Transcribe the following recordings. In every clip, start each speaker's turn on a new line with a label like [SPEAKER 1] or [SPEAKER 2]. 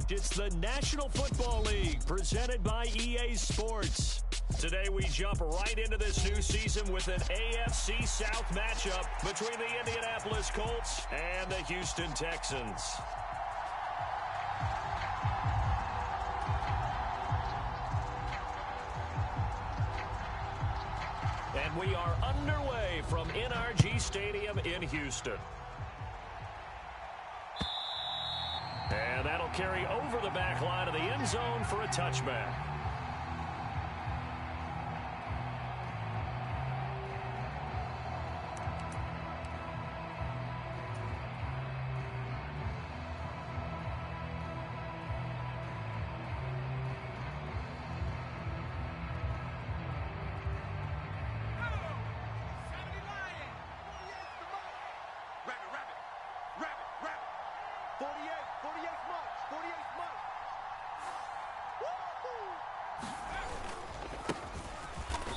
[SPEAKER 1] It's the National Football League presented by EA Sports. Today we jump right into this new season with an AFC South matchup between the Indianapolis Colts and the Houston Texans. And we are underway from NRG Stadium in Houston. And that'll carry over the back line of the end zone for a touchback.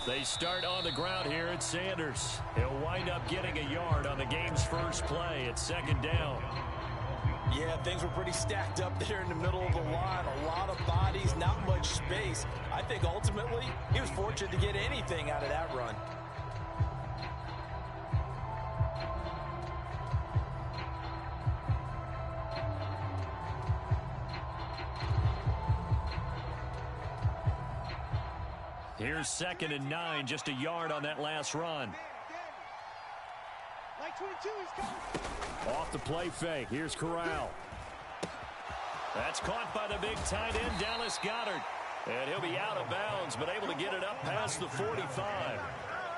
[SPEAKER 1] They start on the ground here at Sanders. He'll wind up getting a yard on the game's first play at second down.
[SPEAKER 2] Yeah, things were pretty stacked up there in the middle of the line. A lot of bodies, not much space. I think ultimately he was fortunate to get anything out of that run.
[SPEAKER 1] Here's 2nd and 9, just a yard on that last run. Off the play fake. Here's Corral. That's caught by the big tight end, Dallas Goedert. And he'll be out of bounds, but able to get it up past the 45.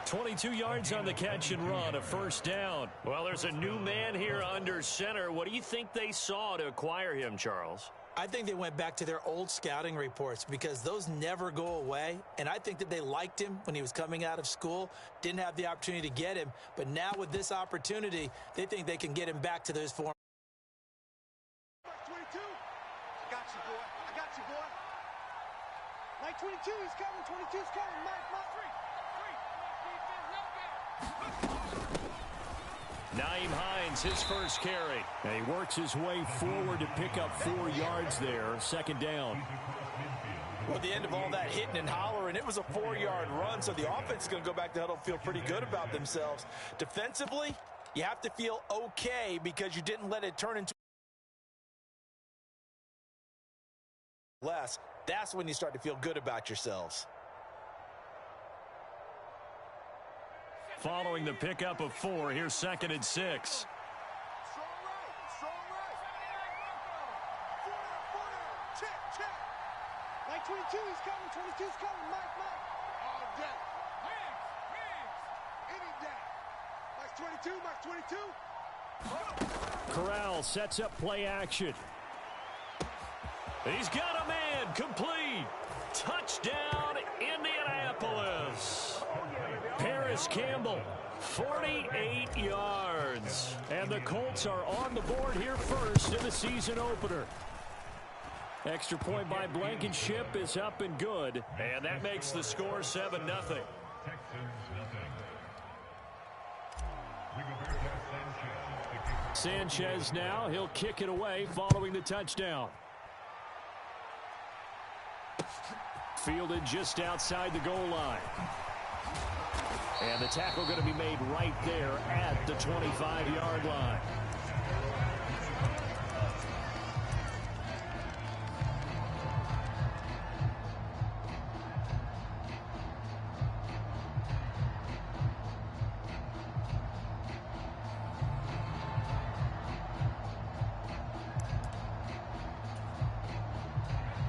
[SPEAKER 1] 22 yards on the catch and run, a first down. Well, there's a new man here under center. What do you think they saw to acquire him, Charles?
[SPEAKER 2] I think they went back to their old scouting reports because those never go away. And I think that they liked him when he was coming out of school, didn't have the opportunity to get him. But now with this opportunity, they think they can get him back to those form.
[SPEAKER 3] 22. I got you, boy. I got you, boy. Mike 22, he's coming. 22's coming. Mike.
[SPEAKER 1] Naeem Hines, his first carry. And he works his way forward to pick up 4 yards there, second down.
[SPEAKER 2] Well, at the end of all that hitting and hollering, it was a 4-yard run, so the offense is going to go back to huddle, feel pretty good about themselves. Defensively, you have to feel okay because you didn't let it turn into less. That's when you start to feel good about yourselves.
[SPEAKER 1] Following the pickup of 4, here's 2nd and 6.
[SPEAKER 3] Strong right. Check. Mike 22, he's coming. 22's coming. Mike. All day. Wings. Any day. Mike 22.
[SPEAKER 1] Corral sets up play action. He's got a man. Complete. Touchdown, Indianapolis. Paris Campbell, 48 yards. And the Colts are on the board here first in the season opener. Extra point by Blankenship is up and good. And that makes the score 7-0. Sanchez now, he'll kick it away following the touchdown. Fielded just outside the goal line. And the tackle going to be made right there at the 25-yard line.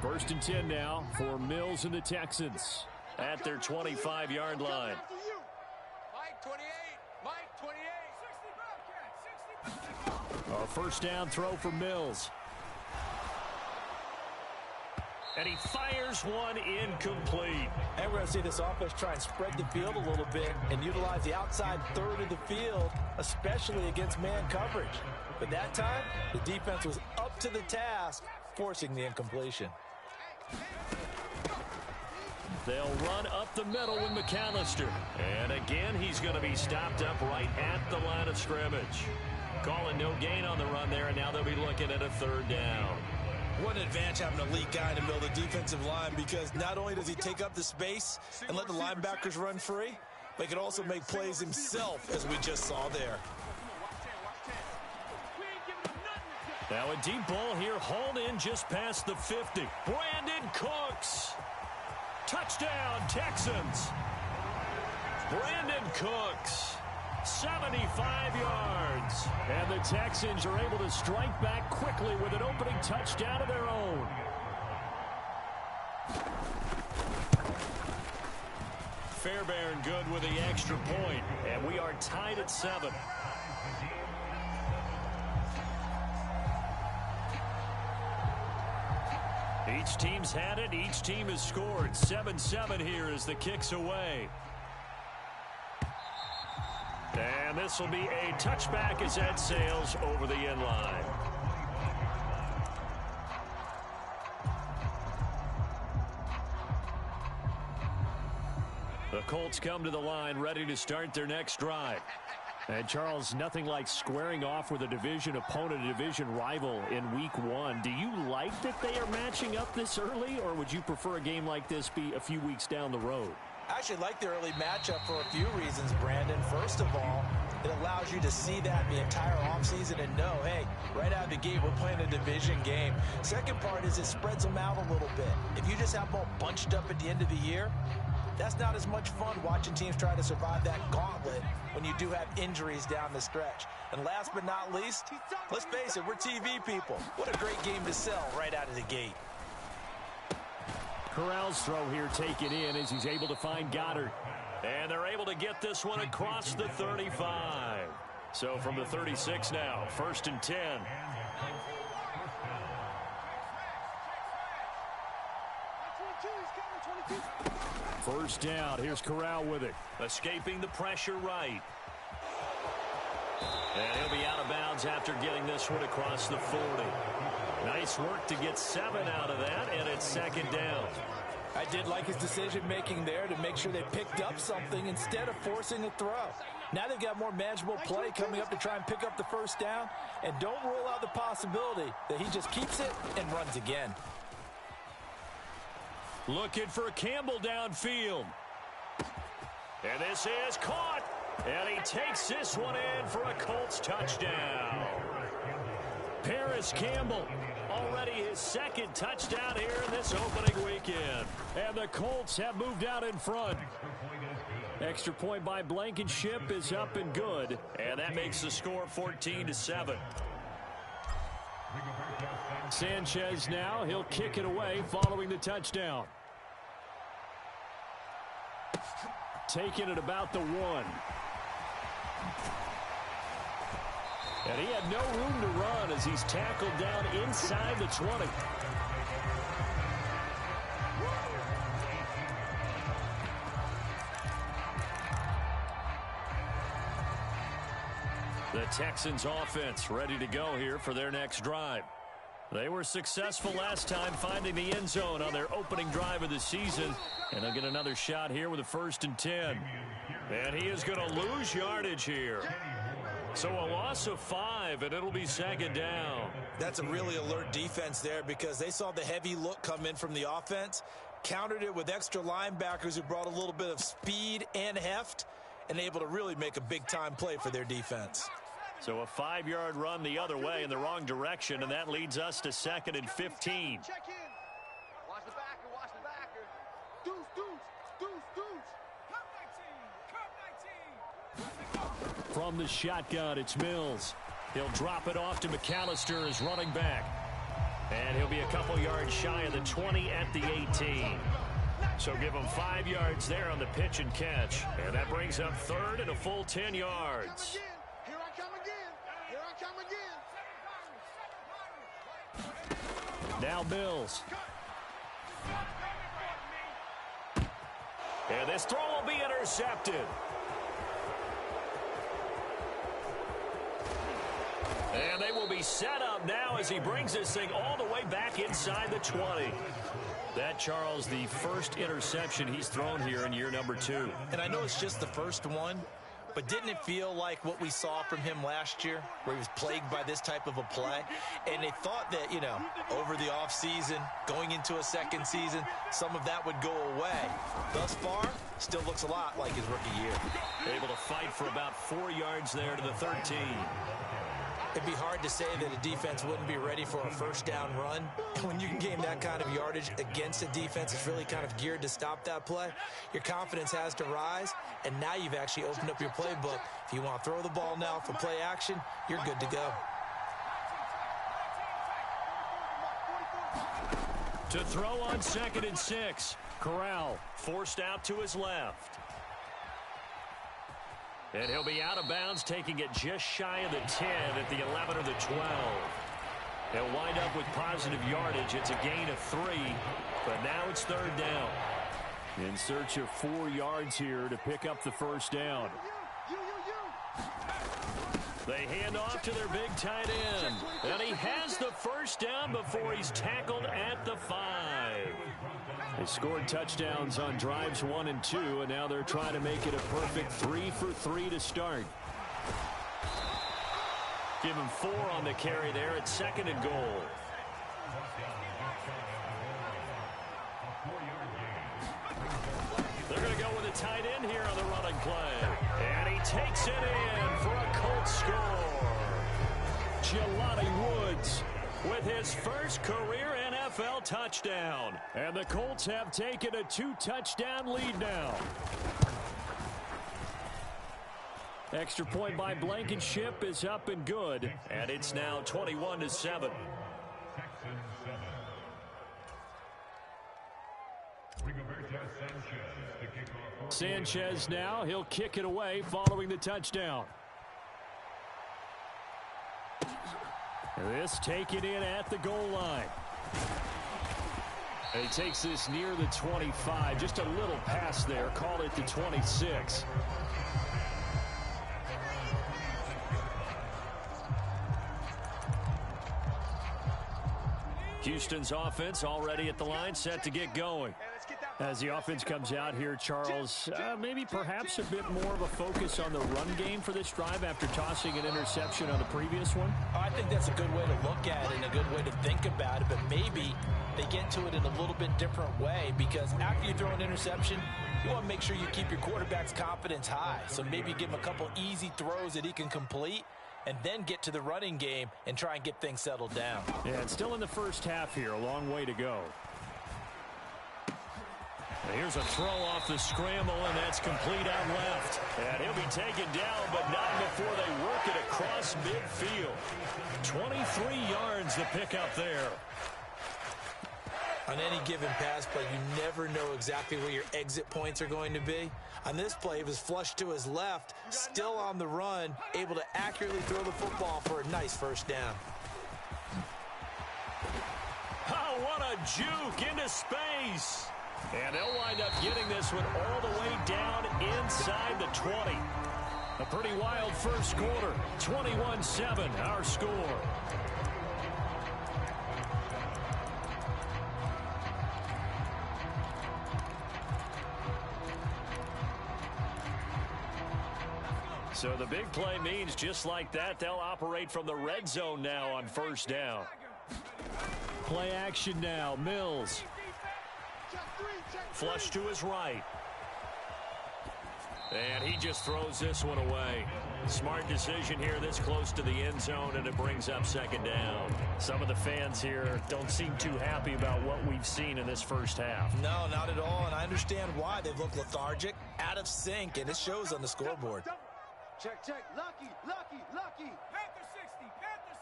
[SPEAKER 1] First and 10 now for Mills and the Texans at their 25-yard line. A first down throw for Mills. And he fires one incomplete.
[SPEAKER 2] And we're going to see this offense try and spread the field a little bit and utilize the outside third of the field, especially against man coverage. But that time, the defense was up to the task, forcing the incompletion.
[SPEAKER 1] They'll run up the middle with McAllister. And again, he's going to be stopped up right at the line of scrimmage. Calling no gain on the run there, and now they'll be looking at a third down.
[SPEAKER 2] What an advantage having an elite guy in the middle of the defensive line, because not only does he take up the space and let the linebackers run free, but he can also make plays himself, as we just saw there.
[SPEAKER 1] Now a deep ball here, hauled in just past the 50. Brandon Cooks. Touchdown, Texans. Brandon Cooks. 75 yards. And the Texans are able to strike back quickly with an opening touchdown of their own. Fairbairn good with the extra point. And we are tied at 7. Each team's had it. Each team has scored. 7-7 here as the kick's away. And this will be a touchback as that sails over the end line. The Colts come to the line ready to start their next drive. And, Charles, nothing like squaring off with a division opponent, a division rival in Week 1. Do you like that they are matching up this early, or would you prefer a game like this be a few weeks down the road?
[SPEAKER 2] I actually like the early matchup for a few reasons, Brandon. First of all, it allows you to see that the entire offseason and know, hey, right out of the gate, we're playing a division game. Second part is it spreads them out a little bit. If you just have them all bunched up at the end of the year, that's not as much fun watching teams try to survive that gauntlet when you do have injuries down the stretch. And last but not least, let's face it, we're TV people. What a great game to sell right out of the gate.
[SPEAKER 1] Corral's throw here taken in as he's able to find Goddard. And they're able to get this one across the 35. So from the 36 now, 1st and 10. First down. Here's Corral with it. Escaping the pressure right. And he'll be out of bounds after getting this one across the 40. Nice work to get 7 out of that, and it's 2nd down.
[SPEAKER 2] I did like his decision-making there to make sure they picked up something instead of forcing a throw. Now they've got more manageable play coming up to try and pick up the first down, and don't rule out the possibility that he just keeps it and runs again.
[SPEAKER 1] Looking for Campbell downfield. And this is caught. And he takes this one in for a Colts touchdown. Paris Campbell, already his 2nd touchdown here in this opening weekend. And the Colts have moved out in front. Extra point by Blankenship is up and good. And that makes the score 14-7. Sanchez now, he'll kick it away following the touchdown. Taking it about the 1. And he had no room to run as he's tackled down inside the 20. The Texans offense ready to go here for their next drive. They were successful last time finding the end zone on their opening drive of the season. And they'll get another shot here with a 1st and 10. And he is going to lose yardage here. So a loss of 5, and it'll be 2nd down.
[SPEAKER 2] That's a really alert defense there because they saw the heavy look come in from the offense, countered it with extra linebackers who brought a little bit of speed and heft, and able to really make a big-time play for their defense.
[SPEAKER 1] So a 5-yard run the other way in the wrong direction, and that leads us to 2nd and 15.
[SPEAKER 3] Check in. Watch the backer, watch the backer. Deuce, deuce, deuce, deuce. Curve 19, curve 19.
[SPEAKER 1] From the shotgun, it's Mills. He'll drop it off to McAllister as running back. And he'll be a couple yards shy of the 20 at the 18. So give him 5 yards there on the pitch and catch. And that brings up 3rd and a full 10 yards.
[SPEAKER 3] Here I come again. Here I come again.
[SPEAKER 1] Now Mills. And this throw will be intercepted. And they will be set up now as he brings this thing all the way back inside the 20. That, Charles, the first interception he's thrown here in year number 2.
[SPEAKER 2] And I know it's just the first one, but didn't it feel like what we saw from him last year, where he was plagued by this type of a play? And they thought that, you know, over the offseason, going into a second season, some of that would go away. Thus far, still looks a lot like his rookie year.
[SPEAKER 1] Able to fight for about 4 yards there to the 13.
[SPEAKER 2] It'd be hard to say that a defense wouldn't be ready for a first down run. When you can gain that kind of yardage against a defense that's really kind of geared to stop that play, your confidence has to rise, and now you've actually opened up your playbook. If you want to throw the ball now for play action, you're good to go.
[SPEAKER 1] To throw on 2nd and 6. Corral forced out to his left. And he'll be out of bounds, taking it just shy of the 10 at the 11 or the 12. He'll wind up with positive yardage. It's a gain of 3, but now it's 3rd down. In search of 4 yards here to pick up the first down. They hand off to their big tight end. And he has the first down before he's tackled at the 5. They scored touchdowns on drives 1 and 2, and now they're trying to make it a perfect 3 for 3 to start. Give him 4 on the carry there at 2nd and goal. They're going to go with a tight end here on the running play. And he takes it in for a Colts score. Jelani Woods with his first career NFL touchdown. And the Colts have taken a 2-touchdown lead now. Extra point by Blankenship is up and good. And it's now 21-7. Sanchez now, he'll kick it away following the touchdown. This taken in at the goal line. And he takes this near the 25. Just a little pass there. Call it the 26. Houston's offense already at the line, set to get going. As the offense comes out here, Charles, maybe perhaps a bit more of a focus on the run game for this drive after tossing an interception on the previous one?
[SPEAKER 2] I think that's a good way to look at it and a good way to think about it, but maybe they get to it in a little bit different way, because after you throw an interception, you want to make sure you keep your quarterback's confidence high. So maybe give him a couple easy throws that he can complete, and then get to the running game and try and get things settled down.
[SPEAKER 1] Yeah, it's still in the first half here. A long way to go. Here's a throw off the scramble, and that's complete out left. And he'll be taken down, but not before they work it across midfield. 23 yards to pick up there.
[SPEAKER 2] On any given pass play, you never know exactly where your exit points are going to be. On this play, he was flushed to his left, still on the run, able to accurately throw the football for a nice first down.
[SPEAKER 1] Oh, what a juke into space. And they'll wind up getting this one all the way down inside the 20. A pretty wild first quarter. 21-7, our score. So the big play means just like that, they'll operate from the red zone now on first down. Play action now. Mills. Flush to his right. And he just throws this one away. Smart decision here this close to the end zone, and it brings up second down. Some of the fans here don't seem too happy about what we've seen in this first half.
[SPEAKER 2] No, not at all, and I understand why. They've looked lethargic, out of sync, and it shows on the scoreboard.
[SPEAKER 3] Check, check. Lucky, lucky, lucky. Panther 60, Panther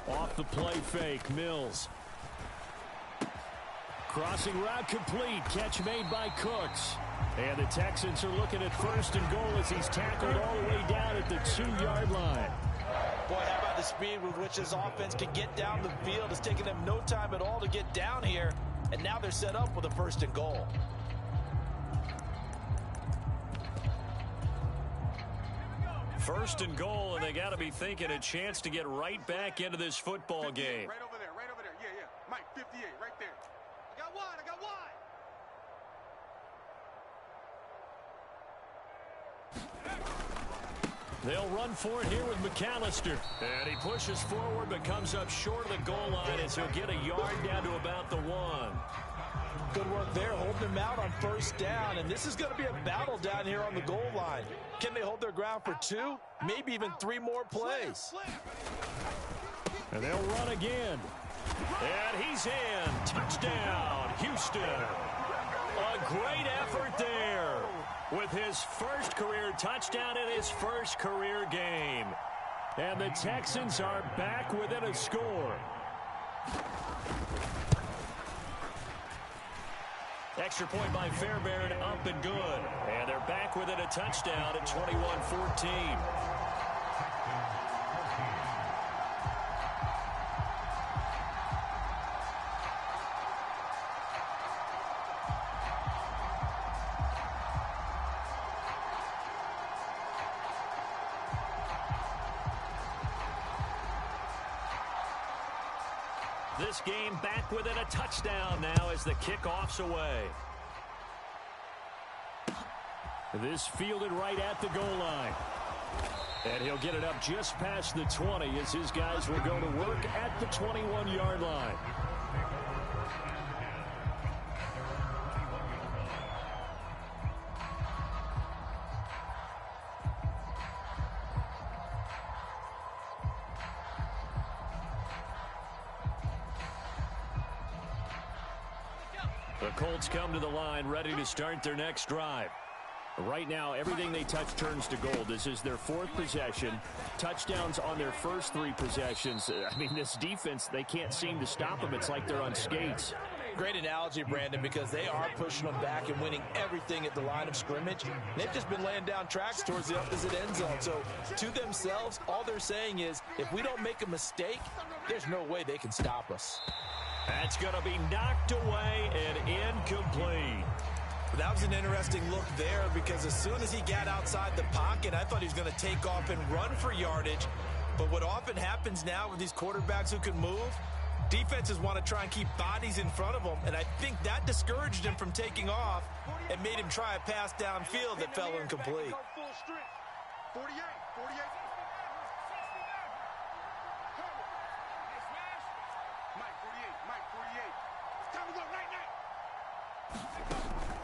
[SPEAKER 3] 60.
[SPEAKER 1] Off the play fake, Mills. Crossing route complete. Catch made by Cooks. And the Texans are looking at first and goal as he's tackled all the way down at the 2-yard line.
[SPEAKER 2] Boy, how about the speed with which this offense can get down the field? It's taken them no time at all to get down here, and now they're set up with a first and goal.
[SPEAKER 1] First and goal, and they got to be thinking a chance to get right back into this football game.
[SPEAKER 3] Right over there, right over there. Yeah, yeah. Mike, 58, right there. I got one, I got one.
[SPEAKER 1] They'll run for it here with McAllister. And he pushes forward but comes up short of the goal line as he'll get a yard down to about the 1.
[SPEAKER 2] Good work there, holding them out on first down. And this is going to be a battle down here on the goal line. Can they hold their ground for 2, maybe even 3 more plays?
[SPEAKER 1] And they'll run again. And he's in. Touchdown, Houston. A great effort there with his first career touchdown in his first career game. And the Texans are back within a score. Extra point by Fairbairn, up and good. And they're back within a touchdown at 21-14. This game back within a touchdown now as the kickoff's away. This fielded right at the goal line. And he'll get it up just past the 20 as his guys will go to work at the 21-yard line. The Colts come to the line ready to start their next drive. Right now, everything they touch turns to gold. This is their 4th possession. Touchdowns on their first 3 possessions. I mean, this defense, they can't seem to stop them. It's like they're on skates.
[SPEAKER 2] Great analogy, Brandon, because they are pushing them back and winning everything at the line of scrimmage. They've just been laying down tracks towards the opposite end zone. So to themselves, all they're saying is, if we don't make a mistake, there's no way they can stop us.
[SPEAKER 1] That's going to be knocked away and incomplete.
[SPEAKER 2] That was an interesting look there because as soon as he got outside the pocket, I thought he was going to take off and run for yardage. But what often happens now with these quarterbacks who can move, defenses want to try and keep bodies in front of them. And I think that discouraged him from taking off and made him try a pass downfield that fell incomplete.
[SPEAKER 3] 48.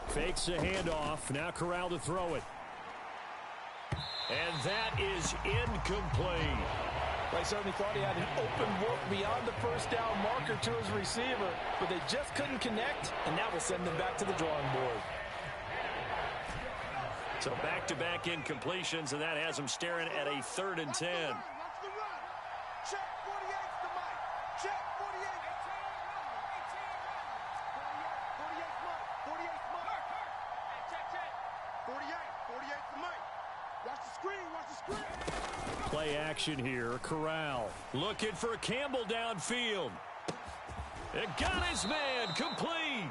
[SPEAKER 1] Fakes a handoff. Now Corral to throw it. And that is incomplete.
[SPEAKER 2] I certainly thought he had an open look beyond the first down marker to his receiver, but they just couldn't connect, and that will send them back to the drawing board.
[SPEAKER 1] So back-to-back incompletions, and that has them staring at a 3rd and 10.
[SPEAKER 3] Check 48's the mic. Check 48. 48's the mic. Watch the screen. Watch the screen.
[SPEAKER 1] Play action here. Corral looking for Campbell downfield. It got his man complete.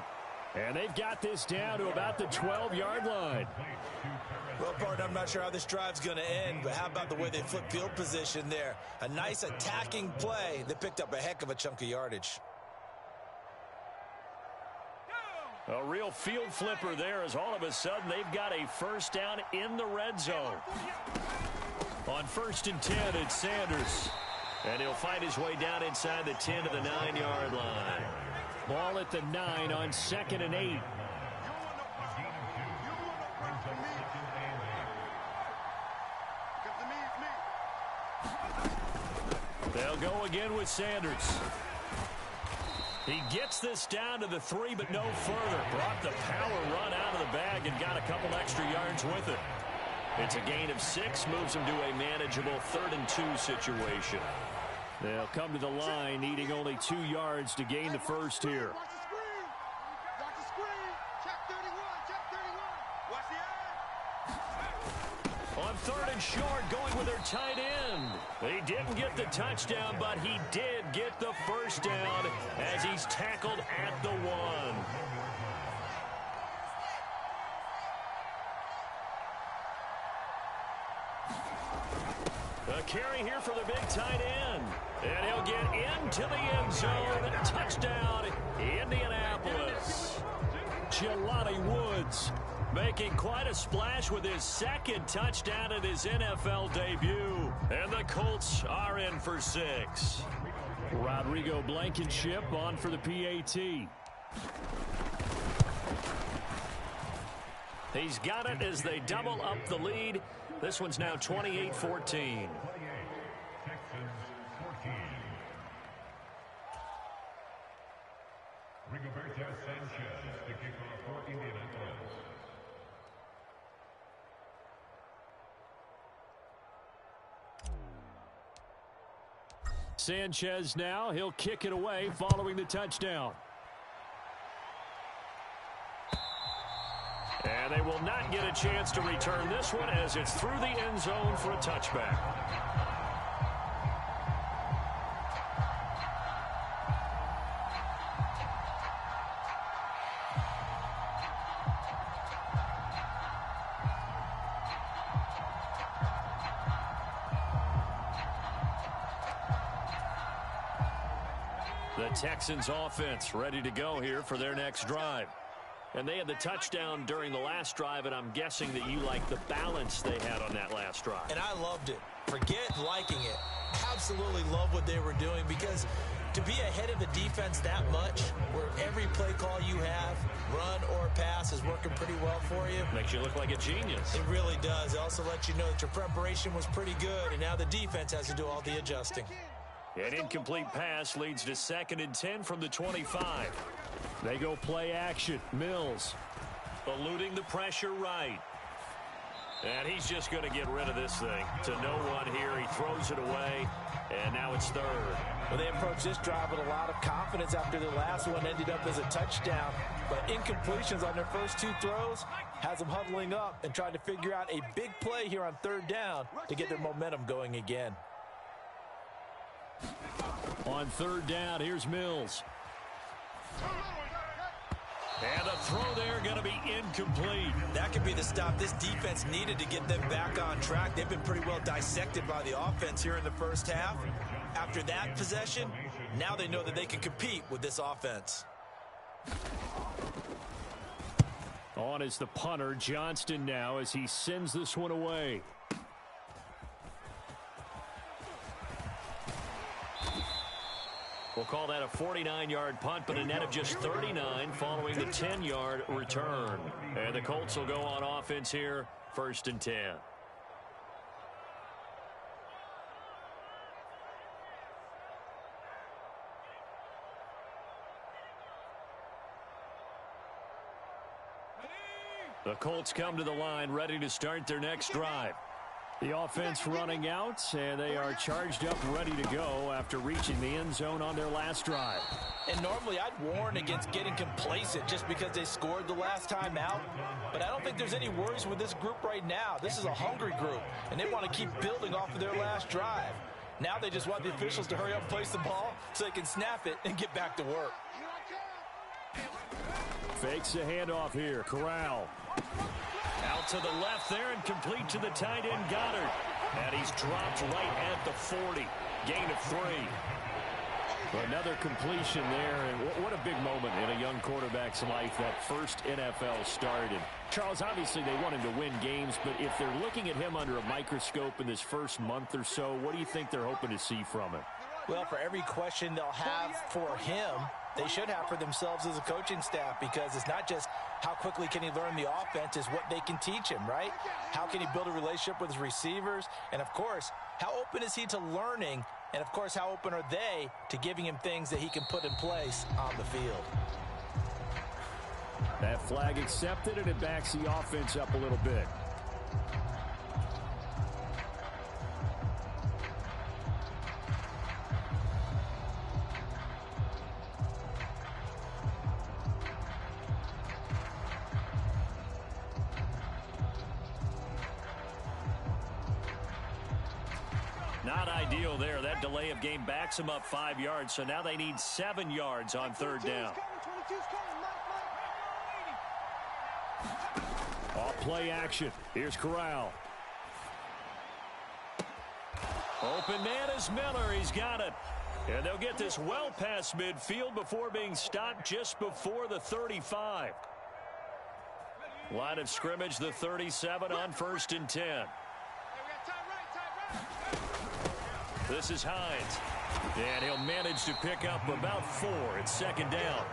[SPEAKER 1] And they've got this down to about the 12-yard line.
[SPEAKER 2] Well, partner, I'm not sure how this drive's going to end, but how about the way they flip field position there? A nice attacking play that picked up a heck of a chunk of yardage.
[SPEAKER 1] A real field flipper there as all of a sudden they've got a first down in the red zone. On 1st and 10, it's Sanders. And he'll find his way down inside the 10 to the 9-yard line. Ball at the 9 on 2nd and 8. They'll go again with Sanders. He gets this down to the 3, but no further. Brought the power run out of the bag and got a couple extra yards with it. It's a gain of 6, moves him to a manageable 3rd and 2 situation. They'll come to the line, needing only 2 yards to gain the first here.
[SPEAKER 3] Watch the screen. Watch the screen. Check 31. Check 31. Watch the eye.
[SPEAKER 1] On 3rd and short, going with their tight end. He didn't get the touchdown, but he did get the first down as he's tackled at the 1. A carry here for the big tight end. And he'll get into the end zone. Touchdown, Indianapolis. Jelani Woods making quite a splash with his second touchdown in his NFL debut. And the Colts are in for 6. Rodrigo Blankenship on for the PAT. He's got it as they double up the lead. This one's now 28-14. Sanchez now, he'll kick it away following the touchdown. And they will not get a chance to return this one as it's through the end zone for a touchback. The Texans offense ready to go here for their next drive. And they had the touchdown during the last drive, and I'm guessing that you like the balance they had on that last drive.
[SPEAKER 2] And I loved it. Forget liking it. Absolutely love what they were doing, because to be ahead of the defense that much, where every play call you have, run or pass, is working pretty well for you.
[SPEAKER 1] Makes you look like a genius.
[SPEAKER 2] It really does. It also lets you know that your preparation was pretty good, and now the defense has to do all the adjusting.
[SPEAKER 1] An incomplete pass leads to 2nd and 10 from the 25. They go play action. Mills eluding the pressure right. And he's just going to get rid of this thing to no one here. He throws it away, and now it's 3rd.
[SPEAKER 2] Well, they approached this drive with a lot of confidence after the last one ended up as a touchdown. But incompletions on their first 2 throws has them huddling up and trying to figure out a big play here on 3rd down to get their momentum going again.
[SPEAKER 1] On 3rd down, here's Mills. And the throw there going to be incomplete.
[SPEAKER 2] That could be the stop this defense needed to get them back on track. They've been pretty well dissected by the offense here in the first half. After that possession, now they know that they can compete with this offense.
[SPEAKER 1] On is the punter, Johnston, now as he sends this one away. We'll call that a 49-yard punt, but a net of just 39 following the 10-yard return. And the Colts will go on offense here, 1st and 10. The Colts come to the line, ready to start their next drive. The offense running out, and they are charged up, ready to go after reaching the end zone on their last drive.
[SPEAKER 2] And normally I'd warn against getting complacent just because they scored the last time out. But I don't think there's any worries with this group right now. This is a hungry group, and they want to keep building off of their last drive. Now they just want the officials to hurry up and place the ball so they can snap it and get back to work.
[SPEAKER 1] Fakes the handoff here. Corral. Out to the left there and complete to the tight end, Goddard. And he's dropped right at the 40. Gain of 3. Another completion there, and what a big moment in a young quarterback's life, that first NFL start. And Charles, obviously they want him to win games, but if they're looking at him under a microscope in this first month or so, what do you think they're hoping to see from him?
[SPEAKER 2] Well, for every question they'll have for him, they should have for themselves as a coaching staff, because it's not just how quickly can he learn the offense, is what they can teach him, right? How can he build a relationship with his receivers? And, of course, how open is he to learning? And, of course, how open are they to giving him things that he can put in place on the field?
[SPEAKER 1] That flag accepted, and it backs the offense up a little bit. Not ideal there. That delay of game backs them up 5 yards, so now they need 7 yards on 3rd down. Off play action. Here's Corral. Open man is Miller. He's got it. And they'll get this well past midfield before being stopped just before the 35. Line of scrimmage, the 37 on 1st and 10. This is Hines. And he'll manage to pick up about 4 at 2nd down.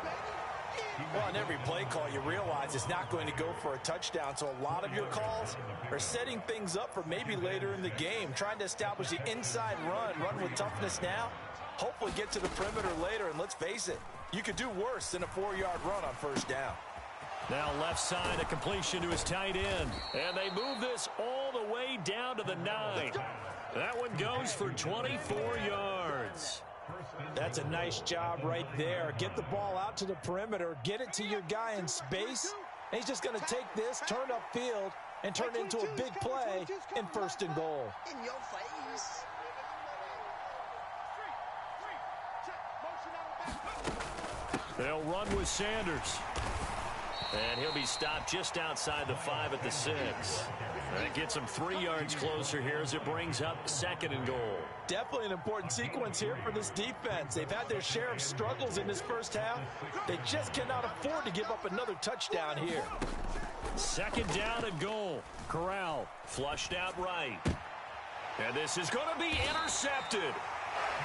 [SPEAKER 2] Well, on every play call, you realize it's not going to go for a touchdown. So a lot of your calls are setting things up for maybe later in the game, trying to establish the inside run with toughness now, hopefully get to the perimeter later. And let's face it, you could do worse than a 4-yard run on 1st down.
[SPEAKER 1] Now left side, a completion to his tight end. And they move this all the way down to the 9. That one goes for 24 yards.
[SPEAKER 2] That's a nice job right there. Get the ball out to the perimeter, get it to your guy in space, and he's just going to take this, turn upfield, and turn it into a big play in 1st and goal.
[SPEAKER 3] In your face.
[SPEAKER 1] They'll run with Sanders. And he'll be stopped just outside the 5 at the 6. That gets him 3 yards closer here as it brings up 2nd and goal.
[SPEAKER 2] Definitely an important sequence here for this defense. They've had their share of struggles in this first half. They just cannot afford to give up another touchdown here.
[SPEAKER 1] 2nd down and goal. Corral flushed out right. And this is going to be intercepted.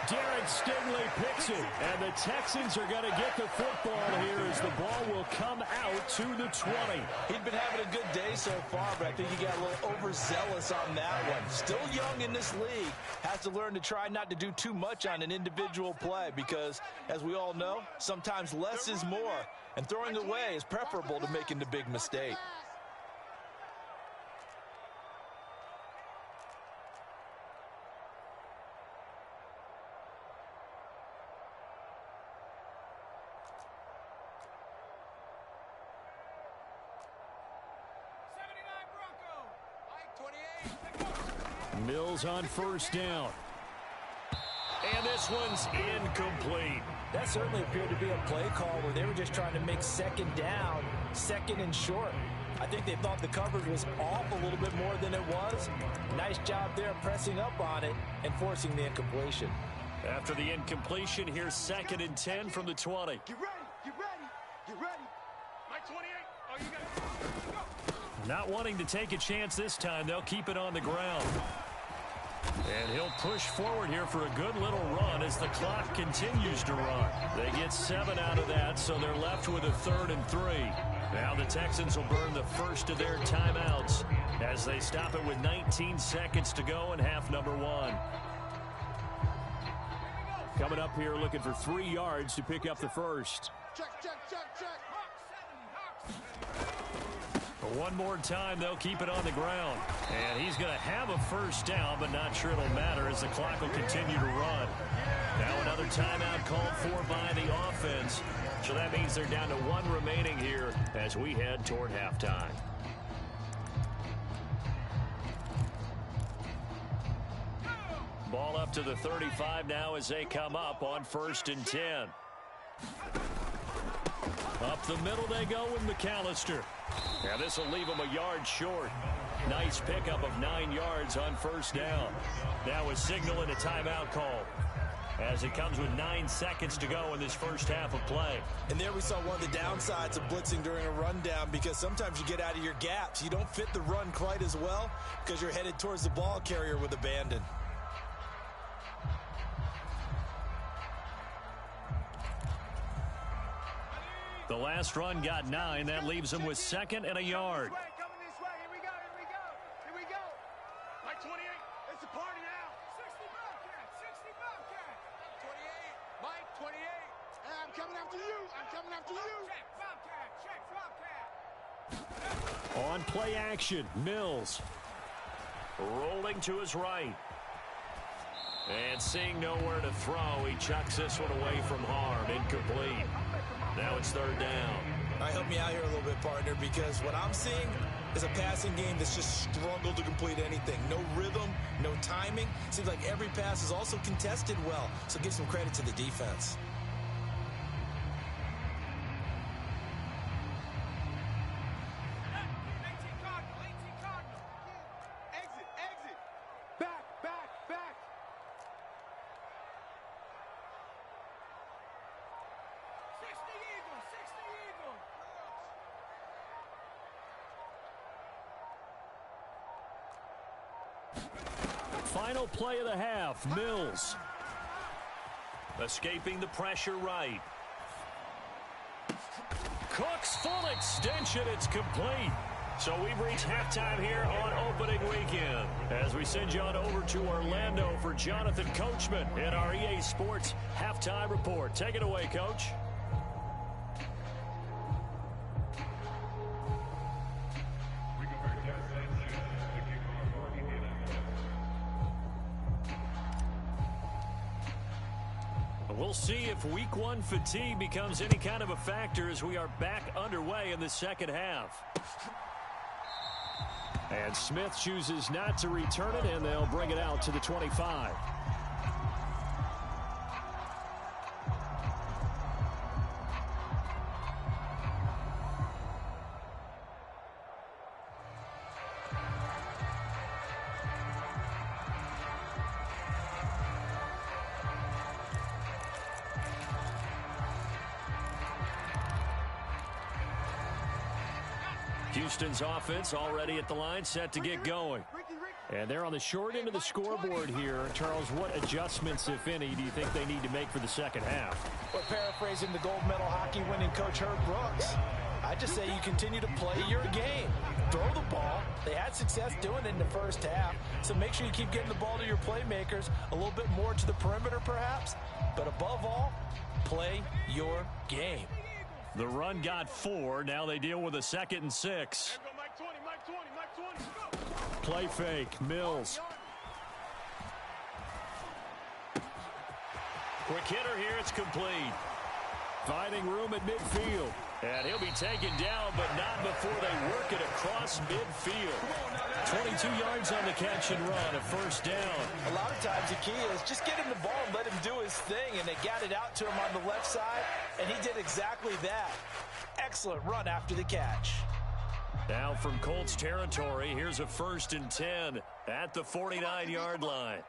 [SPEAKER 1] Derek Stingley picks it, and the Texans are going to get the football here as the ball will come out to the 20.
[SPEAKER 2] He'd been having a good day so far, but I think he got a little overzealous on that one. Still young in this league, has to learn to try not to do too much on an individual play because, as we all know, sometimes less is more, and throwing away is preferable to making the big mistake.
[SPEAKER 1] Mills on 1st down. And this one's incomplete.
[SPEAKER 2] That certainly appeared to be a play call where they were just trying to make 2nd down, 2nd and short. I think they thought the coverage was off a little bit more than it was. Nice job there pressing up on it and forcing the incompletion.
[SPEAKER 1] After the incompletion, here's 2nd and 10 from the 20.
[SPEAKER 3] Get ready, get ready, get ready. My 28. Oh, you got it.
[SPEAKER 1] Not wanting to take a chance this time, they'll keep it on the ground. And he'll push forward here for a good little run as the clock continues to run. They get 7 out of that, so they're left with a 3rd and 3. Now the Texans will burn the first of their timeouts as they stop it with 19 seconds to go in half number 1. Coming up here looking for 3 yards to pick up the first.
[SPEAKER 3] Check, check, check, check.
[SPEAKER 1] One more time, they'll keep it on the ground. And he's going to have a 1st down, but not sure it'll matter as the clock will continue to run. Now another timeout called for by the offense. So that means they're down to 1 remaining here as we head toward halftime. Ball up to the 35 now as they come up on 1st and 10. Up the middle they go with McAllister. Now this will leave him a yard short. Nice pickup of 9 yards on 1st down. Now a signal and a timeout call as it comes with 9 seconds to go in this first half of play.
[SPEAKER 2] And there we saw one of the downsides of blitzing during a rundown because sometimes you get out of your gaps. You don't fit the run quite as well because you're headed towards the ball carrier with abandon.
[SPEAKER 1] The last run got 9. That leaves him with 2nd and a yard.
[SPEAKER 3] Coming this way. Here we go. Here we go. Here we go. My 28. It's a party now. 60 Bobcat. 60 Bobcat. 28. Mike 28. Hey, I'm coming after you. I'm coming after you. Check Bobcat. Check Bobcat.
[SPEAKER 1] On play action, Mills rolling to his right. And seeing nowhere to throw, he chucks this one away from harm. Incomplete. Now it's 3rd down.
[SPEAKER 2] All right, help me out here a little bit, partner, because what I'm seeing is a passing game that's just struggled to complete anything. No rhythm, no timing. Seems like every pass is also contested well, so give some credit to the defense.
[SPEAKER 3] Exit, exit. Back, back, back.
[SPEAKER 1] final play of the half. Mills. Escaping the pressure right. Cook's full extension. It's complete. So we've reached halftime here on opening weekend. As we send you on over to Orlando for Jonathan Coachman in our EA Sports Halftime Report. Take it away, Coach. We'll see if week one fatigue becomes any kind of a factor as we are back underway in the second half. And Smith chooses not to return it, and they'll bring it out to the 25. Houston's offense already at the line, set to get going. And they're on the short end of the scoreboard here. Charles, what adjustments, if any, do you think they need to make for the second half?
[SPEAKER 2] Well, paraphrasing the gold medal hockey winning coach Herb Brooks, I just say you continue to play your game. Throw the ball. They had success doing it in the first half, so make sure you keep getting the ball to your playmakers, a little bit more to the perimeter perhaps, but above all, play your game.
[SPEAKER 1] The run got 4. Now they deal with a 2nd and 6. Play fake. Mills. Quick hitter here. It's complete. Finding room at midfield. And he'll be taken down, but not before they work it across midfield. 22 yards on the catch and run, a first down.
[SPEAKER 2] A lot of times the key is just get him the ball and let him do his thing, and they got it out to him on the left side, and he did exactly that. Excellent run after the catch.
[SPEAKER 1] Now from Colts territory, here's a 1st and 10 at the 49-yard line.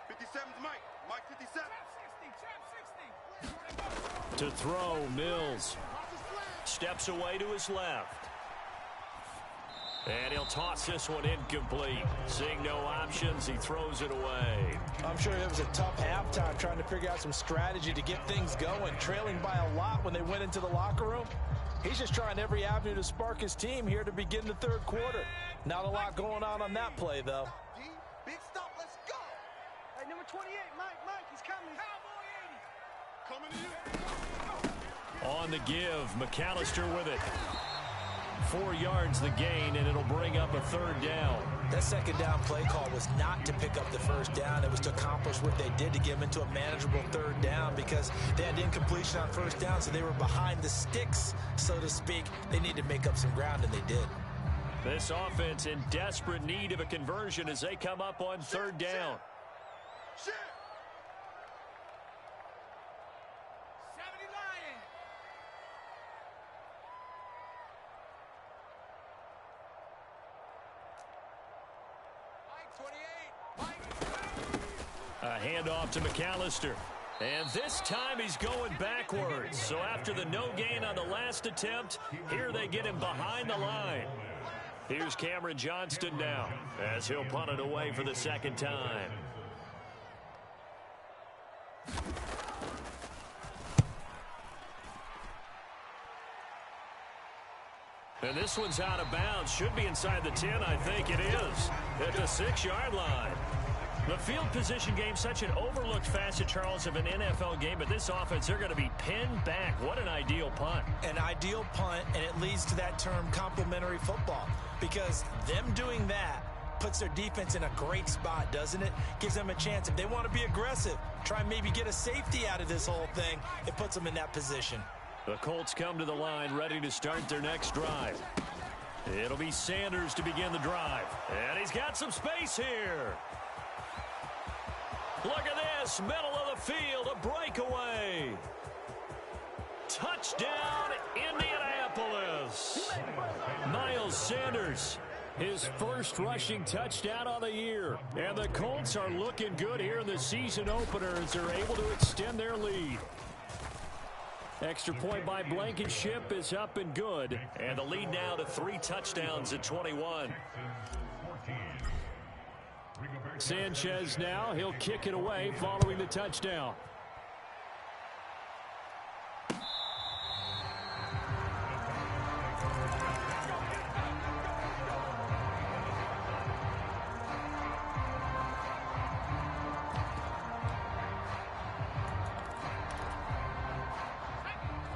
[SPEAKER 3] 57's Mike. Mike 57.
[SPEAKER 1] To throw, Mills. Steps away to his left. And he'll toss this one incomplete. Seeing no options, he throws it away.
[SPEAKER 2] I'm sure it was a tough halftime trying to figure out some strategy to get things going. Trailing by a lot when they went into the locker room. He's just trying every avenue to spark his team here to begin the third quarter. Not a lot going on that play, though.
[SPEAKER 3] Big stop, let's go.
[SPEAKER 4] Hey, number 28, Mike, he's coming.
[SPEAKER 3] Coming to you.
[SPEAKER 1] On the give, McAllister with it. 4 yards the gain, and it'll bring up a 3rd down.
[SPEAKER 2] That 2nd down play call was not to pick up the 1st down. It was to accomplish what they did to get them into a manageable 3rd down because they had incompletion on 1st down, so they were behind the sticks, so to speak. They needed to make up some ground, and they did.
[SPEAKER 1] This offense in desperate need of a conversion as they come up on 3rd down.
[SPEAKER 3] Shit.
[SPEAKER 1] A handoff to McAllister. And this time he's going backwards. So after the no gain on the last attempt, here they get him behind the line. Here's Cameron Johnston now as he'll punt it away for the 2nd time. And this one's out of bounds. Should be inside the 10, I think it is. At the 6-yard line. The field position game, such an overlooked facet, Charles, of an NFL game. But this offense, they're going to be pinned back. What an ideal punt.
[SPEAKER 2] An ideal punt, and it leads to that term complementary football. Because them doing that puts their defense in a great spot, doesn't it? Gives them a chance. If they want to be aggressive, try and maybe get a safety out of this whole thing, it puts them in that position.
[SPEAKER 1] The Colts come to the line ready to start their next drive. It'll be Sanders to begin the drive. And he's got some space here. Look at this, middle of the field, a breakaway. Touchdown, Indianapolis. Miles Sanders, his first rushing touchdown on the year. And the Colts are looking good here in the season opener as they're able to extend their lead. Extra point by Blankenship is up and good. And the lead now to 3 touchdowns at 21. Sanchez now. He'll kick it away following the touchdown.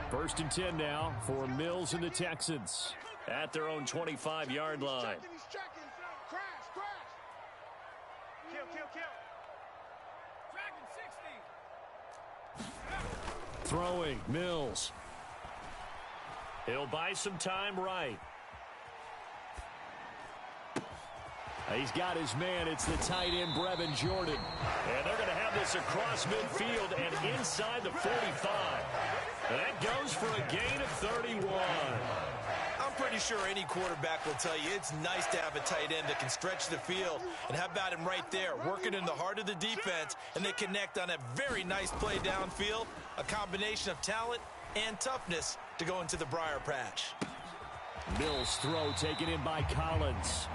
[SPEAKER 1] First and 10 now for Mills and the Texans at their own 25-yard line.
[SPEAKER 3] He's checking. Crash. Kill. Dragon 60.
[SPEAKER 1] Throwing, Mills. He'll buy some time right. He's got his man. It's the tight end, Brevin Jordan. And they're going to have this across midfield and inside the 45. And that goes for a gain of 31.
[SPEAKER 2] I'm pretty sure any quarterback will tell you it's nice to have a tight end that can stretch the field. And how about him right there, working in the heart of the defense, and they connect on a very nice play downfield, a combination of talent and toughness to go into the briar patch.
[SPEAKER 1] Mills' throw taken in by Collins.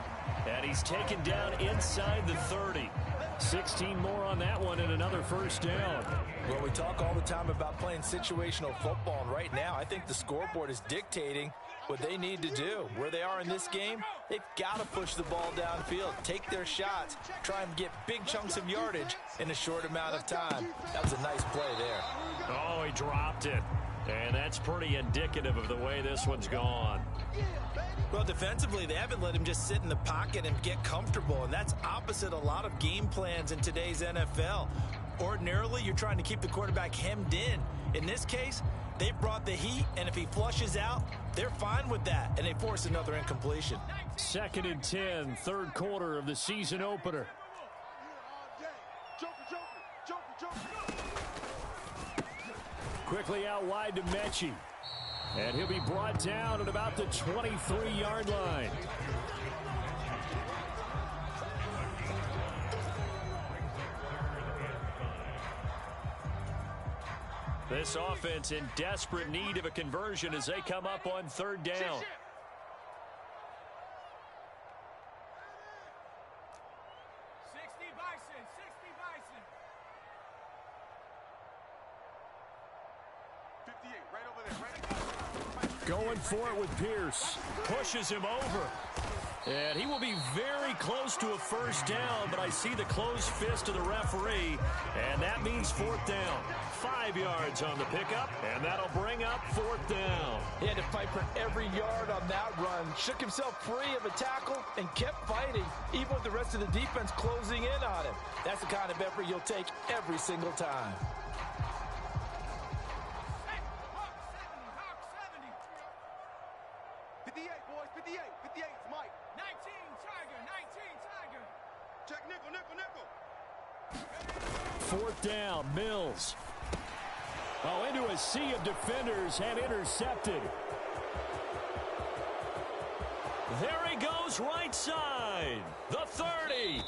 [SPEAKER 1] And he's taken down inside the 30. 16 more on that one and another first down.
[SPEAKER 2] Well, we talk all the time about playing situational football, and right now I think the scoreboard is dictating what they need to do. Where they are in this game, they've got to push the ball downfield, take their shots, try and get big chunks of yardage in a short amount of time. That was a nice play there.
[SPEAKER 1] Oh, he dropped it. And that's pretty indicative of the way this one's gone.
[SPEAKER 2] Well, defensively, they haven't let him just sit in the pocket and get comfortable, and that's opposite a lot of game plans in today's NFL. Ordinarily, you're trying to keep the quarterback hemmed in. In this case, they've brought the heat, and if he flushes out, they're fine with that, and they force another incompletion.
[SPEAKER 1] 2nd and 10, third quarter of the season opener. Quickly out wide to Mechie. And he'll be brought down at about the 23-yard line. This offense in desperate need of a conversion as they come up on third down.
[SPEAKER 4] 60 Bison.
[SPEAKER 1] Going for it with Pierce. Pushes him over. And he will be very close to a first down, but I see the closed fist of the referee, and that means 4th down. 5 yards on the pickup, and that'll bring up 4th down.
[SPEAKER 2] He had to fight for every yard on that run, shook himself free of a tackle, and kept fighting, even with the rest of the defense closing in on him. That's the kind of effort you'll take every single time.
[SPEAKER 1] Fourth down, Mills. Oh, into a sea of defenders and intercepted. There he goes, right side. The 30.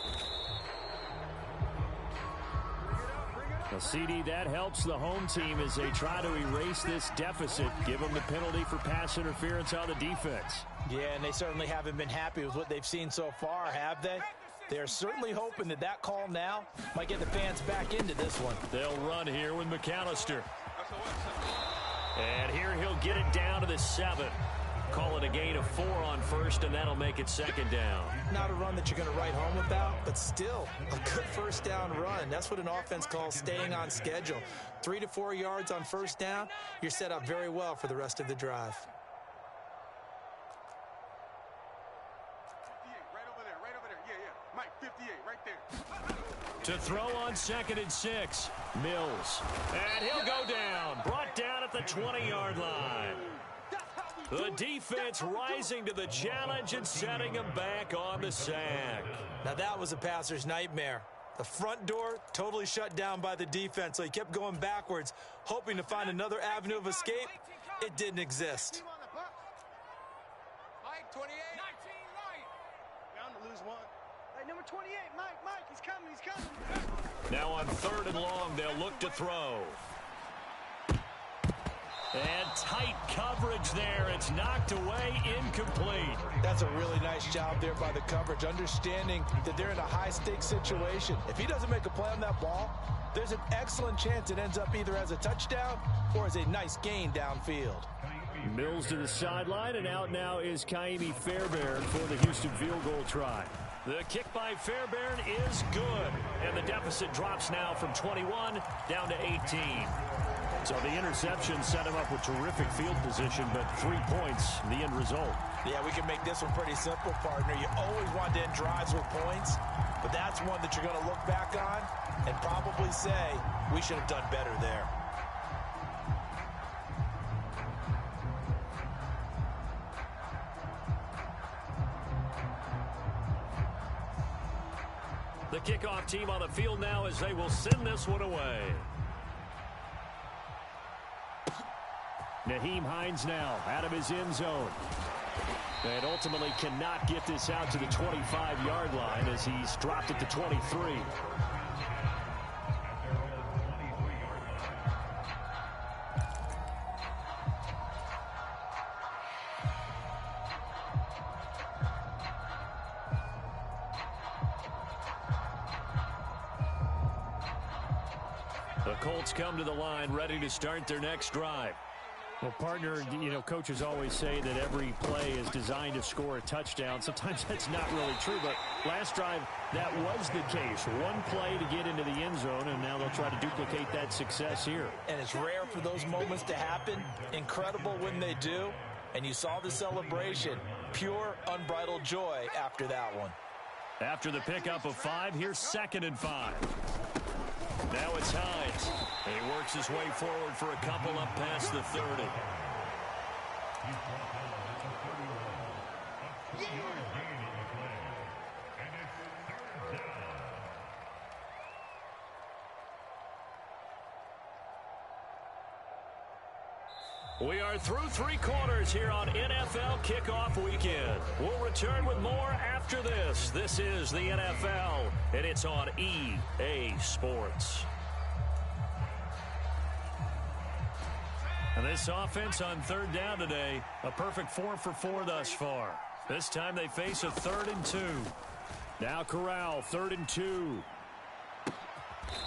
[SPEAKER 1] A CD that helps the home team as they try to erase this deficit, give them the penalty for pass interference on the defense.
[SPEAKER 2] Yeah, and they certainly haven't been happy with what they've seen so far, have they? They're certainly hoping that that call now might get the fans back into this one.
[SPEAKER 1] They'll run here with McAllister. And here he'll get it down to the 7. Call it a gain of 4 on first, and that'll make it 2nd down.
[SPEAKER 2] Not a run that you're going to write home about, but still a good first down run. That's what an offense calls staying on schedule. 3 to 4 yards on first down, you're set up very well for the rest of the drive.
[SPEAKER 1] To throw on 2nd and 6, Mills. And he'll go down, brought down at the 20-yard line. The defense rising to the challenge and setting him back on the sack.
[SPEAKER 2] Now that was a passer's nightmare. The front door totally shut down by the defense, so he kept going backwards, hoping to find another avenue of escape. It didn't exist.
[SPEAKER 3] Mike, 28. 19, Mike. Bound to lose one.
[SPEAKER 4] Hey, number 28, Mike, he's coming.
[SPEAKER 1] Now on 3rd and long, they'll look to throw. And tight Tight coverage there. It's knocked away, incomplete.
[SPEAKER 2] That's a really nice job there by the coverage, understanding that they're in a high-stakes situation. If he doesn't make a play on that ball, there's an excellent chance it ends up either as a touchdown or as a nice gain downfield.
[SPEAKER 1] Mills to the sideline, and out now is Kaimi Fairbairn for the Houston field goal try. The kick by Fairbairn is good, and the deficit drops now from 21 down to 18. So the interception set him up with terrific field position, but 3 points, the end result.
[SPEAKER 2] Yeah, we can make this one pretty simple, partner. You always want to end drives with points, but that's one that you're going to look back on and probably say, we should have done better there.
[SPEAKER 1] The kickoff team on the field now as they will send this one away. Nyheim Hines now out of his end zone. And ultimately cannot get this out to the 25-yard line as he's dropped at the 23. The Colts come to the line ready to start their next drive. Well, partner, you know, coaches always say that every play is designed to score a touchdown. Sometimes that's not really true, but last drive, that was the case. One play to get into the end zone, and now they'll try to duplicate that success here.
[SPEAKER 2] And it's rare for those moments to happen. Incredible when they do. And you saw the celebration. Pure, unbridled joy after that one.
[SPEAKER 1] After the pickup of 5, here's 2nd and 5. Now it's Hines. He works his way forward for a couple up past the 30. We are through 3 quarters here on NFL Kickoff Weekend. We'll return with more after this. This is the NFL, and it's on EA Sports. And this offense on 3rd down today, a perfect 4 for 4 thus far. This time they face a 3rd and 2. Now Corral, 3rd and 2.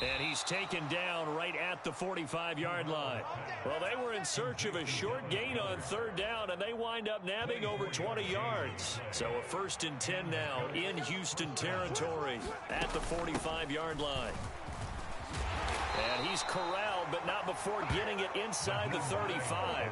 [SPEAKER 1] And he's taken down right at the 45-yard line. Well, they were in search of a short gain on 3rd down, and they wind up nabbing over 20 yards. So a 1st and 10 now in Houston territory at the 45-yard line. And he's corralled, but not before getting it inside the 35.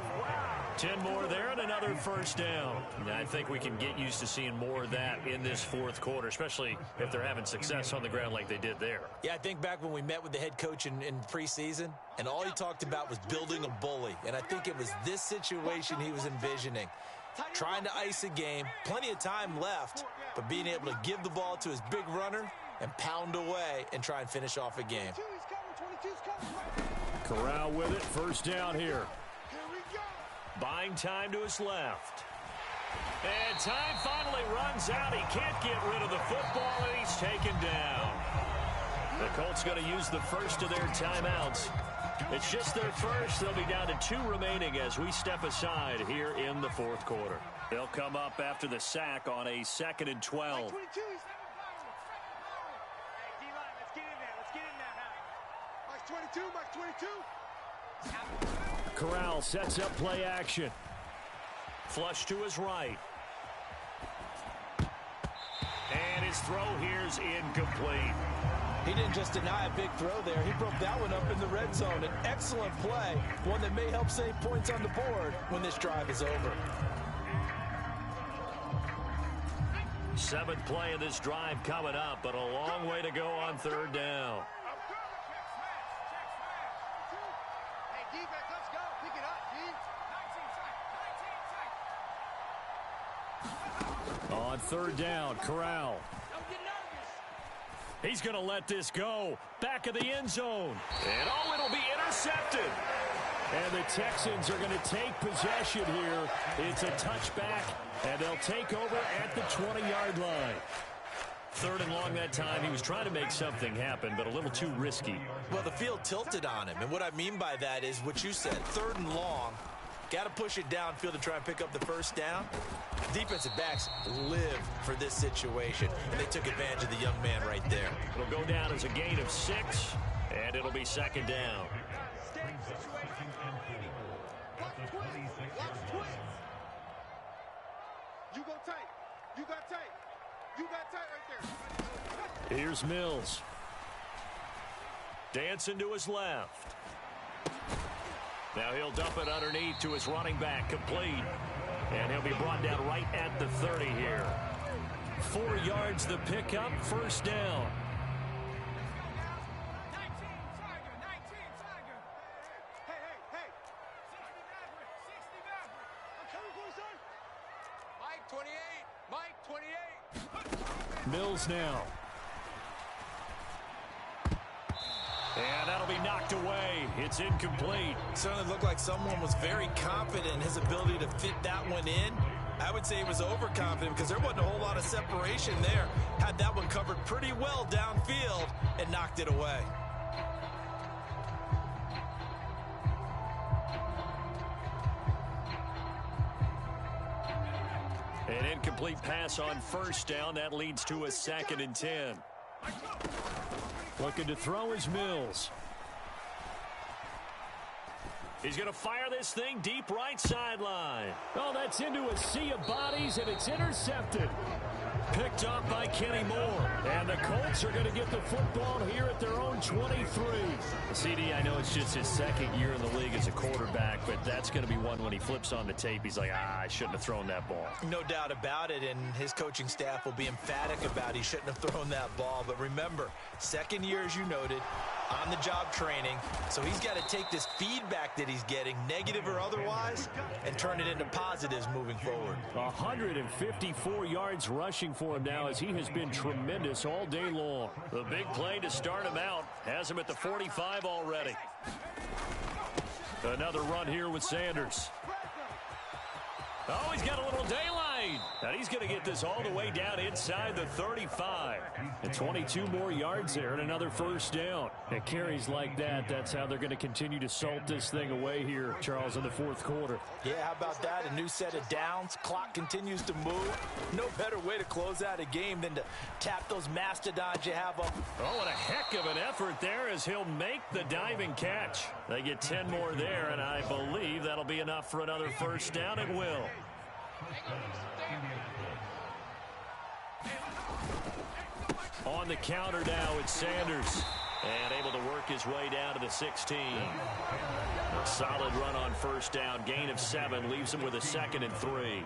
[SPEAKER 1] 10 more there and another 1st down. And I think we can get used to seeing more of that in this 4th quarter, especially if they're having success on the ground like they did there.
[SPEAKER 2] Yeah, I think back when we met with the head coach in preseason, and all he talked about was building a bully. And I think it was this situation he was envisioning. Trying to ice a game, plenty of time left, but being able to give the ball to his big runner and pound away and try and finish off a game.
[SPEAKER 1] Corral with it, 1st down here. Buying time to his left. And time finally runs out. He can't get rid of the football, and he's taken down. The Colts going to use the first of their timeouts. It's just their first. They'll be down to 2 remaining as we step aside here in the 4th quarter. They'll come up after the sack on a 2nd and 12. Corral sets up play action. Flush to his right. And his throw here's incomplete.
[SPEAKER 2] He didn't just deny a big throw there. He broke that one up in the red zone. An excellent play, one that may help save points on the board when this drive is over.
[SPEAKER 1] 7th play of this drive coming up, but a long way to go on 3rd down. On 3rd down, Corral. He's going to let this go. Back of the end zone. And it'll be intercepted. And the Texans are going to take possession here. It's a touchback, and they'll take over at the 20-yard line. 3rd and long that time. He was trying to make something happen, but a little too risky.
[SPEAKER 2] Well, the field tilted on him, and what I mean by that is what you said, 3rd and long. Got to push it downfield to try and pick up the first down. Defensive backs live for this situation, and they took advantage of the young man right there.
[SPEAKER 1] It'll go down as a gain of 6, and it'll be second down.
[SPEAKER 3] You go tight. You got tight. You got tight right there.
[SPEAKER 1] Here's Mills. Dancing to his left. Now he'll dump it underneath to his running back, complete. And he'll be brought down right at the 30 here. 4 yards the pickup, first down.
[SPEAKER 3] 19, Tiger. Hey. 60 Maverick. I'm coming for you, son. Mike 28.
[SPEAKER 1] Mills now. And that'll be knocked away. It's incomplete.
[SPEAKER 2] Certainly looked like someone was very confident in his ability to fit that one in. I would say he was overconfident because there wasn't a whole lot of separation there. Had that one covered pretty well downfield and knocked it away.
[SPEAKER 1] An incomplete pass on first down. That leads to a 2nd and 10. Looking to throw is Mills. He's going to fire this thing deep right sideline. Oh, that's into a sea of bodies, and it's intercepted. Picked up by Kenny Moore. And the Colts are going to get the football here at their own 23. CD, I know it's just his 2nd year in the league as a quarterback, but that's going to be one when he flips on the tape. He's like, I shouldn't have thrown that ball.
[SPEAKER 2] No doubt about it, and his coaching staff will be emphatic about he shouldn't have thrown that ball. But remember, 2nd year, as you noted, on-the-job training. So he's got to take this feedback that he's getting, negative or otherwise, and turn it into positives moving forward.
[SPEAKER 1] 154 yards rushing for him now as he has been tremendous all day long. The big play to start him out has him at the 45 already. Another run here with Sanders. Oh, he's got a little daylight. And he's going to get this all the way down inside the 35. And 22 more yards there and another first down. And carries like that, that's how they're going to continue to salt this thing away here, Charles, in the 4th quarter.
[SPEAKER 2] Yeah, how about that? A new set of downs. Clock continues to move. No better way to close out a game than to tap those mastodons you have up.
[SPEAKER 1] Oh, and a heck of an effort there as he'll make the diving catch. They get 10 more there, and I believe that'll be enough for another first down. It will. On the counter now, it's Sanders. And able to work his way down to the 16. A solid run on first down. Gain of 7 leaves him with a 2nd and 3.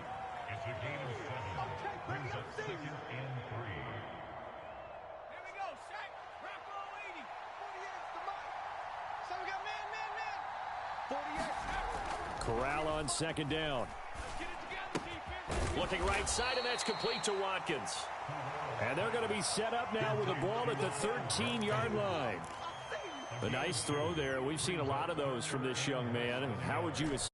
[SPEAKER 1] Corral on 2nd down. Looking right side, and that's complete to Watkins. And they're going to be set up now with the ball at the 13-yard line. A nice throw there. We've seen a lot of those from this young man. How would you assess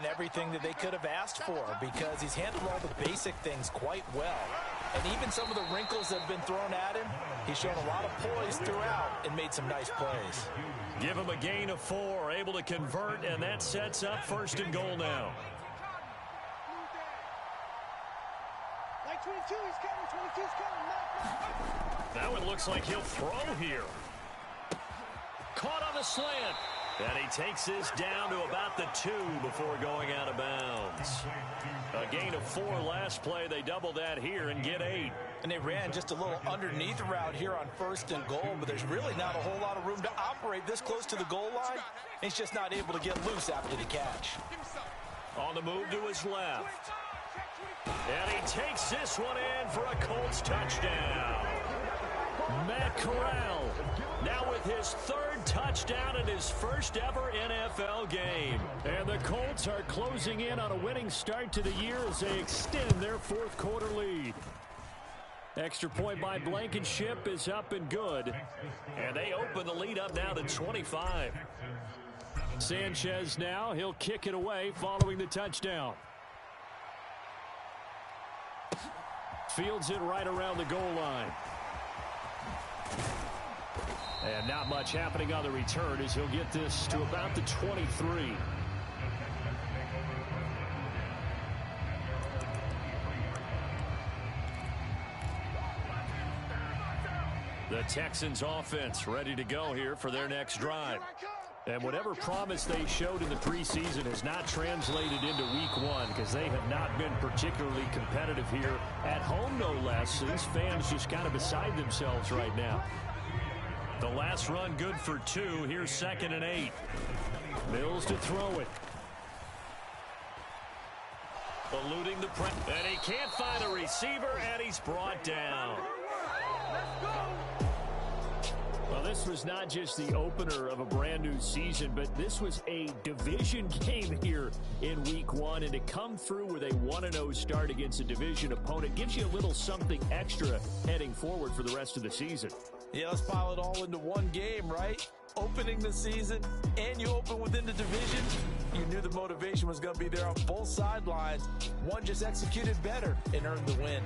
[SPEAKER 2] everything that they could have asked for, because he's handled all the basic things quite well. And even some of the wrinkles that have been thrown at him, he's shown a lot of poise throughout and made some nice plays.
[SPEAKER 1] Give him a gain of 4, able to convert, and that sets up 1st and goal now.
[SPEAKER 4] Like 22, he's coming. 22's coming.
[SPEAKER 1] That one looks like he'll throw here. Caught on the slant. And he takes this down to about the 2 before going out of bounds. A gain of 4 last play. They double that here and get 8.
[SPEAKER 2] And they ran just a little underneath route here on 1st and goal, but there's really not a whole lot of room to operate this close to the goal line. He's just not able to get loose after the catch.
[SPEAKER 1] On the move to his left. And he takes this one in for a Colts touchdown. Matt Corral now with his 3rd touchdown in his first ever NFL game. And the Colts are closing in on a winning start to the year as they extend their 4th quarter lead. Extra point by Blankenship is up and good. And they open the lead up now to 25. Sanchez now, he'll kick it away following the touchdown. Fields it right around the goal line. And not much happening on the return as he'll get this to about the 23. The Texans offense ready to go here for their next drive. And whatever promise they showed in the preseason has not translated into week one because they have not been particularly competitive here at home, no less. These fans just kind of beside themselves right now. The last run good for 2. Here's 2nd and 8. Mills to throw it. Eluding the press. And he can't find a receiver, and he's brought down. Well, this was not just the opener of a brand new season, but this was a division game here in week one. And to come through with a 1-0 start against a division opponent gives you a little something extra heading forward for the rest of the season.
[SPEAKER 2] Yeah, let's pile it all into one game, right? Opening the season, and you open within the division. You knew the motivation was going to be there on both sidelines. One just executed better and earned the win.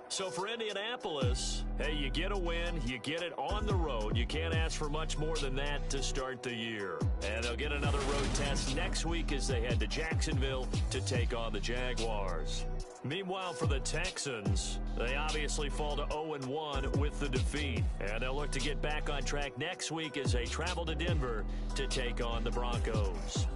[SPEAKER 1] So for Indianapolis, hey, you get a win, you get it on the road. You can't ask for much more than that to start the year. And they'll get another road test next week as they head to Jacksonville to take on the Jaguars. Meanwhile, for the Texans, they obviously fall to 0-1 with the defeat. And they'll look to get back on track next week as they travel to Denver to take on the Broncos.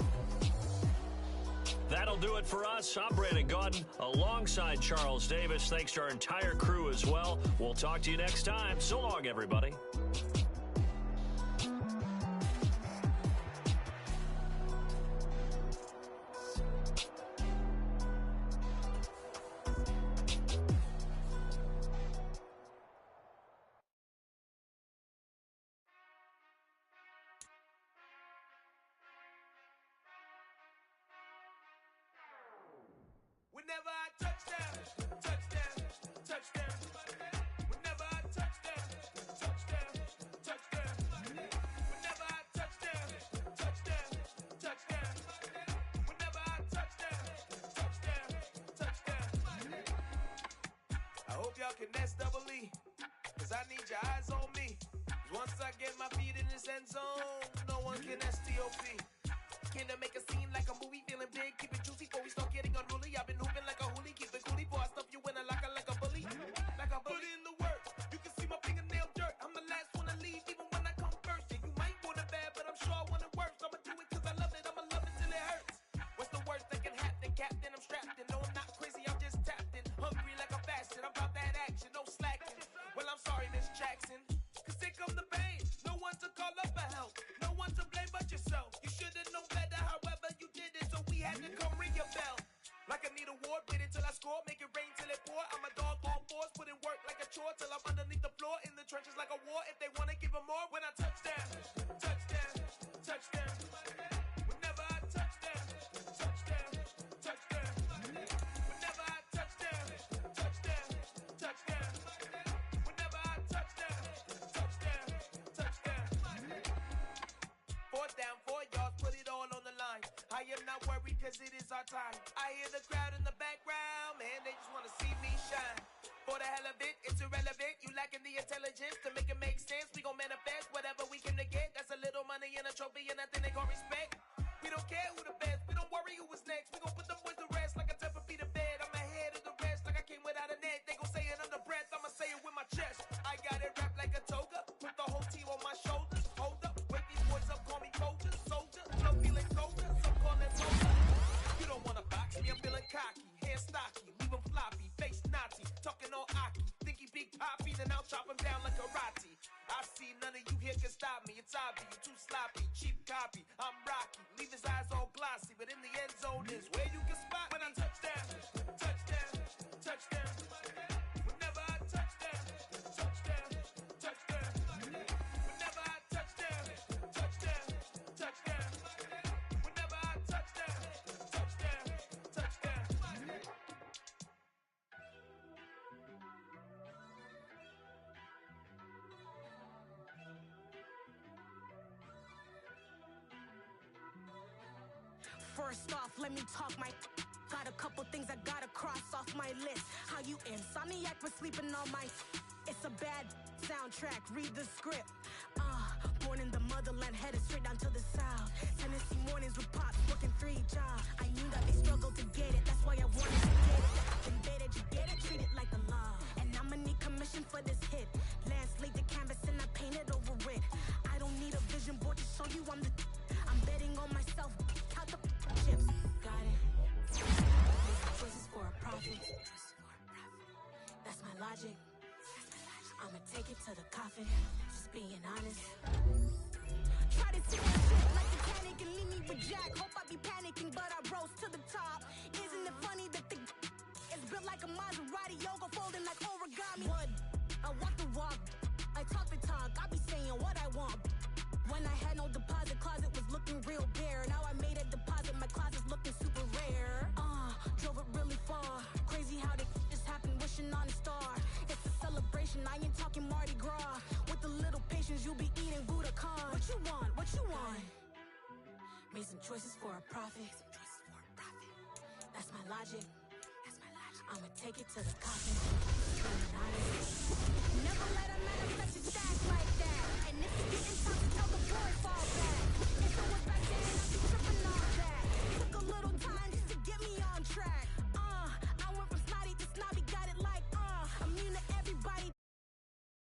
[SPEAKER 1] That'll do it for us. I'm Brandon Gaudin alongside Charles Davis. Thanks to our entire crew as well. We'll talk to you next time. So long, everybody.
[SPEAKER 3] Whenever I touchdown, touchdown, touchdown. Whenever I touchdown, touchdown, touchdown. Whenever I touchdown, touchdown, touchdown. Whenever I touchdown, touchdown, touchdown. I hope y'all can S-double-E, cause I need your eyes on me. Once I get my feet in this end zone, no one can STOP. Can I make a scene like a movie, feeling big, keep it juicy before we start getting unruly. I've been hooping like a hoolie, keep it coolie before I stuff you in a locker like a bully. Like a bully. Put in the work, you can see my fingernail dirt. I'm the last one to leave, even when I come first. Yeah, you might want it bad, but I'm sure I want it worse. I'ma do it cause I love it, I'ma love it till it hurts. What's the worst that can happen, Captain? I'm strapped in, no I'm not crazy, I'm just tapped in. Hungry like a bastard, I'm about that action, no slacking. Well, I'm sorry, Miss Jackson, cause here come the pain. No one to call up for help, no one to blame but yourself. You should've known better, however you did it, so we had to come ring your bell. Like I need a award, wait until I score, make it rain till it pour. I'm a dog on fours, put in work like a chore till I'm underneath the floor, in the trenches like a war. If they wanna give them more, when I touchdown, touchdown, touchdown. Whenever I touchdown, touchdown, touchdown. Whenever I touchdown, touchdown, touchdown. Whenever I touchdown, touchdown, touchdown. 4th down, 4 yards, put it all on the line. I am not worried cause it is our time. I hear the crowd in the background, man, they just wanna see me shine. For the hell of it, it's irrelevant. You lacking the intelligence to make it make sense. We gon' manifest whatever we came to get. That's a little money and a trophy and nothing they gon' respect. We don't care who the best, we don't worry who was next. We gon' put them boys to rest like a Tempur-Pedic to bed. I'm ahead of the rest like I came without a net. They gon' say it under breath, I'ma say it with my chest. I got it wrapped like a toga, put the whole team on my shoulders. Hold up, wake these boys up, call me soldier, soldier. Flow feeling colder, some call it soldier. You don't wanna box me, I'm feeling cocky. Hair stocky, leave him floppy, face Nazi. Talking all aki, think he big poppy, then I'll chop him down like karate. I see none of you here can stop me. It's obvious, you too sloppy, cheap copy. I'm rocky, leave his eyes all glossy, but in the end zone is where you can spot when I touchdown, touchdown, touchdown. Whenever I touchdown, touchdown, touchdown. Whenever I touchdown, touchdown, touchdown. Whenever I touchdown, touchdown, touchdown.
[SPEAKER 5] First off, let me talk my got a couple things I gotta cross off my list. How you insomniac for sleeping on my it's a bad soundtrack, read the script. Born in the motherland, headed straight down to the south. Tennessee mornings with pops, working 3 jobs. I knew that they struggled to get it, that's why I wanted to get it. Then better you get it, treat it like a law. And I'ma need commission for this hit. Lance laid the canvas and I painted over it. I don't need a vision board to show you I'm betting on myself. Count the chips, got it. Choices for a profit. That's my logic. I'ma take it to the coffin. Just being honest. Try to see my shit like the panic and leave me with Jack. Hope I be panicking, but I rose to the top. Isn't it funny that the is built like a Maserati, yoga folding like origami? What? I walk the walk, I talk the talk. I be saying what I want. When I had no deposit, closet was looking real bare. Now I made a deposit, my closet's looking super rare. Drove it really far. Crazy how they just happened, wishing on a star. It's a celebration, I ain't talking Mardi Gras. With a little patience, you'll be eating Budokan. What you want? What you want? Made some choices for a profit. That's my logic. I'ma take it to the coffin. Never let a manifest stack like that. And if you getting tough